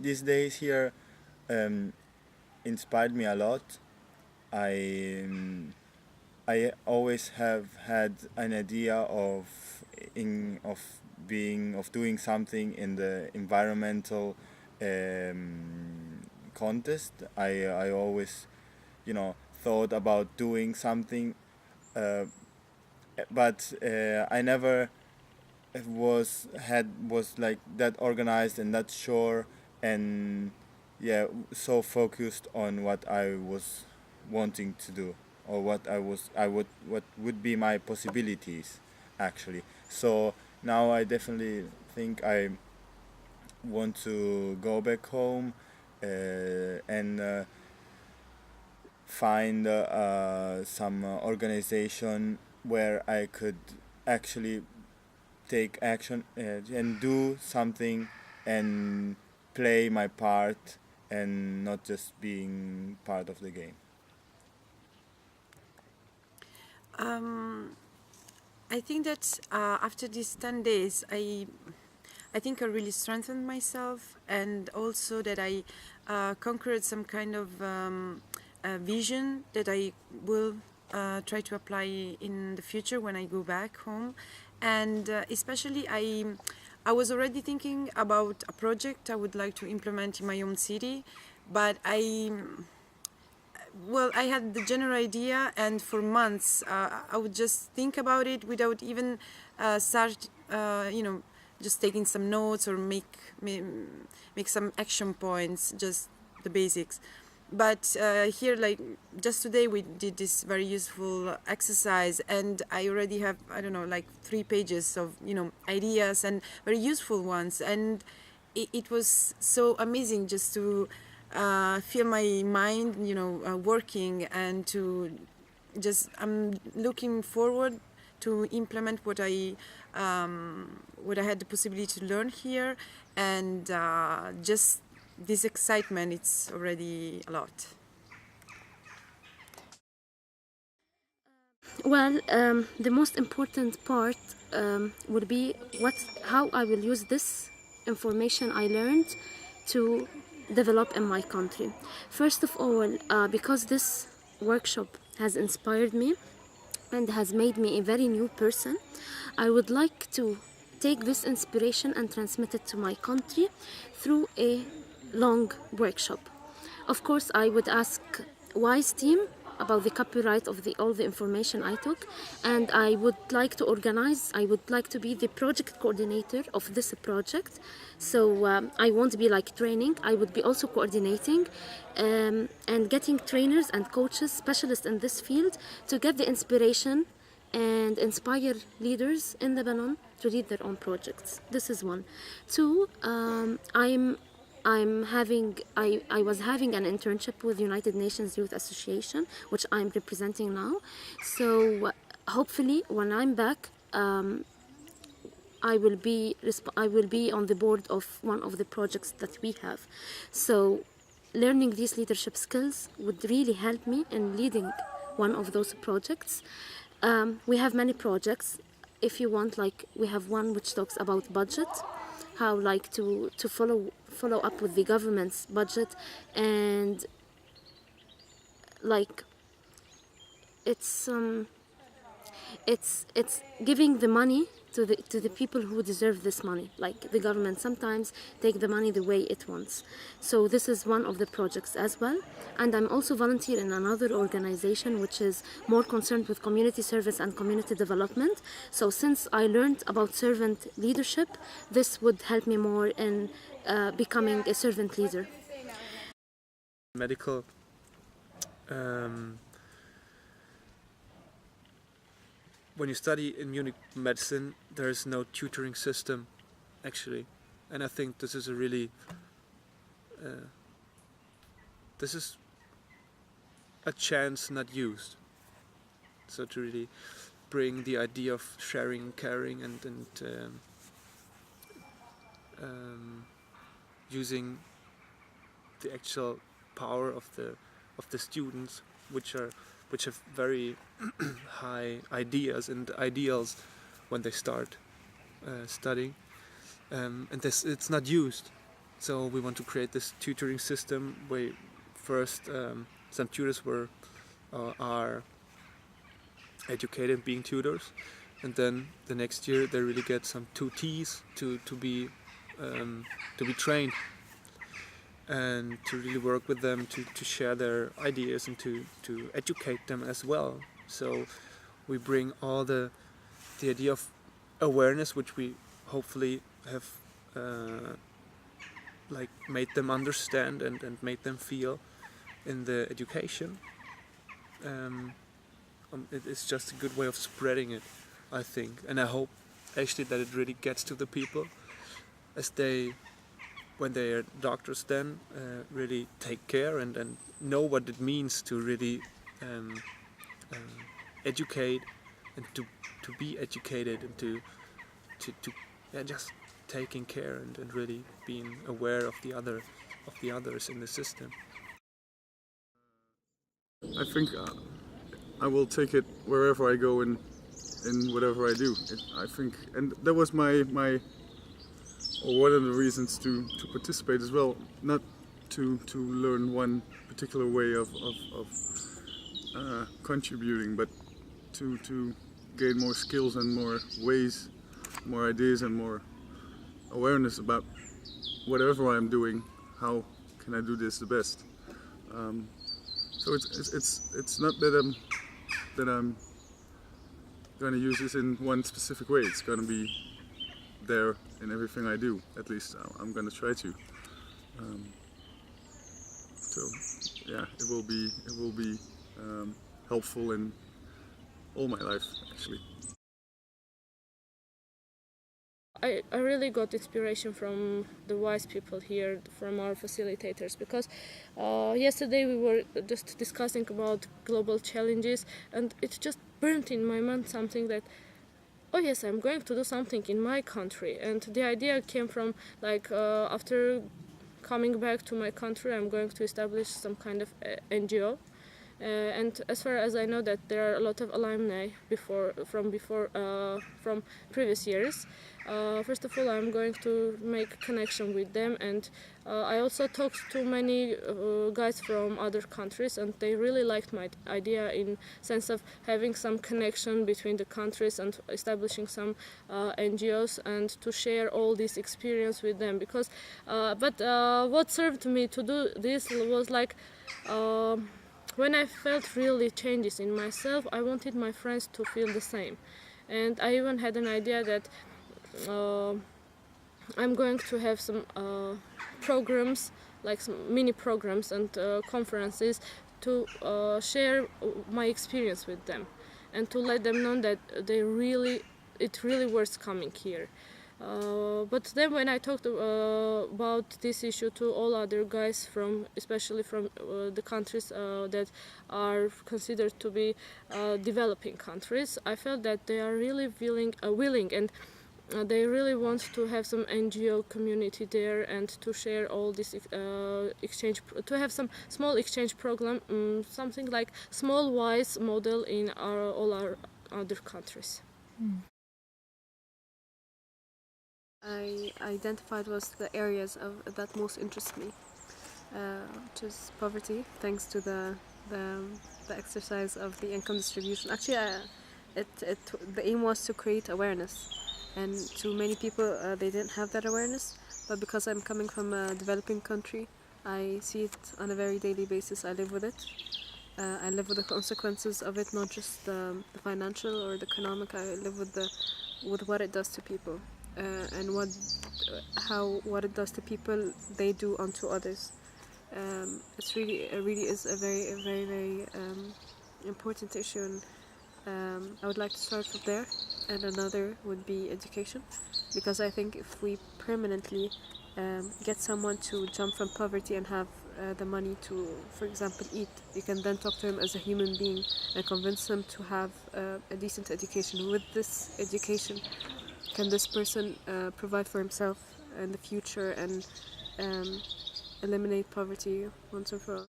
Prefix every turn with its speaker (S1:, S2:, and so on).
S1: these days here inspired me a lot. I always have had an idea of doing something in the environmental contest. I always, thought about doing something, but I never was like that organized and that sure, and yeah, so focused on what I was wanting to do, or what would be my possibilities actually. So now I definitely think I want to go back home and find some organization where I could actually take action and do something and play my part and not just being part of the game.
S2: I think that after these 10 days, I think I really strengthened myself, and also that I conquered some kind of vision that I will try to apply in the future when I go back home. And especially I was already thinking about a project I would like to implement in my own city, but I had the general idea, and for months I would just think about it without even start, just taking some notes or make some action points, just the basics. But here, like just today, we did this very useful exercise, and I already have, I don't know, like 3 pages of ideas, and very useful ones, and it was so amazing just to feel my mind, working, and to just, I'm looking forward to implement what I had the possibility to learn here, and just this excitement, it's already a lot.
S3: Well, the most important part would be how I will use this information I learned to develop in my country. First of all, because this workshop has inspired me and has made me a very new person, I would like to take this inspiration and transmit it to my country through a long workshop. Of course, I would ask WYSE team about the copyright of all the information I took, and I would like to organize, I would like to be the project coordinator of this project. So I won't be like training, I would be also coordinating and getting trainers and coaches, specialists in this field, to get the inspiration and inspire leaders in Lebanon to lead their own projects. This is one. Two, I was having an internship with United Nations Youth Association, which I'm representing now. So hopefully, when I'm back, I will be on the board of one of the projects that we have. So learning these leadership skills would really help me in leading one of those projects. We have many projects. If you want, like, we have one which talks about budget, how like to follow up with the government's budget, and like it's giving the money to the people who deserve this money. Like, the government sometimes take the money the way it wants. So this is one of the projects as well. And I'm also volunteer in another organization which is more concerned with community service and community development. So since I learned about servant leadership, this would help me more in becoming a servant leader.
S4: Medical when you study in Munich medicine, there is no tutoring system, actually, and I think this is a really this is a chance not used. So to really bring the idea of sharing, caring, and using the actual power of the students, which have very high ideas and ideals when they start studying, and it's not used. So we want to create this tutoring system where first some tutors are educated being tutors, and then the next year they really get some tutees to be trained and to really work with them to share their ideas and to educate them as well. So we bring all the idea of awareness, which we hopefully have like made them understand and made them feel in the education. It's just a good way of spreading it, I think, and I hope actually that it really gets to the people as they, when they are doctors, then really take care and know what it means to really educate and to be educated and to just taking care and really being aware of the others in the system.
S5: I think I will take it wherever I go in whatever I do. I think, and that was my or one of the reasons to participate as well. Not to learn one particular way of contributing, but to gain more skills and more ways, more ideas and more awareness about whatever I'm doing. How can I do this the best? So it's not that I'm going to use this in one specific way. It's going to be there in everything I do. At least I'm going to try to. So yeah, it will be helpful in all my life, actually.
S3: I really got inspiration from the WYSE people here, from our facilitators, because yesterday we were just discussing about global challenges, and it just burnt in my mind something that, oh yes, I'm going to do something in my country. And the idea came from, like, after coming back to my country, I'm going to establish some kind of NGO. And as far as I know, that there are a lot of alumni from previous years. First of all, I'm going to make connection with them, and I also talked to many guys from other countries, and they really liked my idea in sense of having some connection between the countries and establishing some NGOs and to share all this experience with them. Because, but what served me to do this was like. When I felt really changes in myself, I wanted my friends to feel the same. And I even had an idea that I'm going to have some programs, like some mini programs and conferences to share my experience with them and to let them know that it really worth coming here. But then when I talked about this issue to all other guys especially from the countries that are considered to be developing countries, I felt that they are really willing and they really want to have some NGO community there and to share all this exchange, to have some small exchange program, something like small WYSE model in all our other countries.
S6: I identified was the areas that most interest me, which is poverty, thanks to the exercise of the income distribution. Actually, the aim was to create awareness, and to many people they didn't have that awareness. But because I'm coming from a developing country, I see it on a very daily basis. I live with it. I live with the consequences of it, not just the financial or the economic. I live with what it does to people. And what it does to people, they do unto others. It really is a very important issue, and I would like to start from there. And another would be education, because I think if we permanently get someone to jump from poverty and have the money to, for example, eat, you can then talk to him as a human being and convince him to have a decent education. With this education, can this person provide for himself in the future and eliminate poverty once and for all?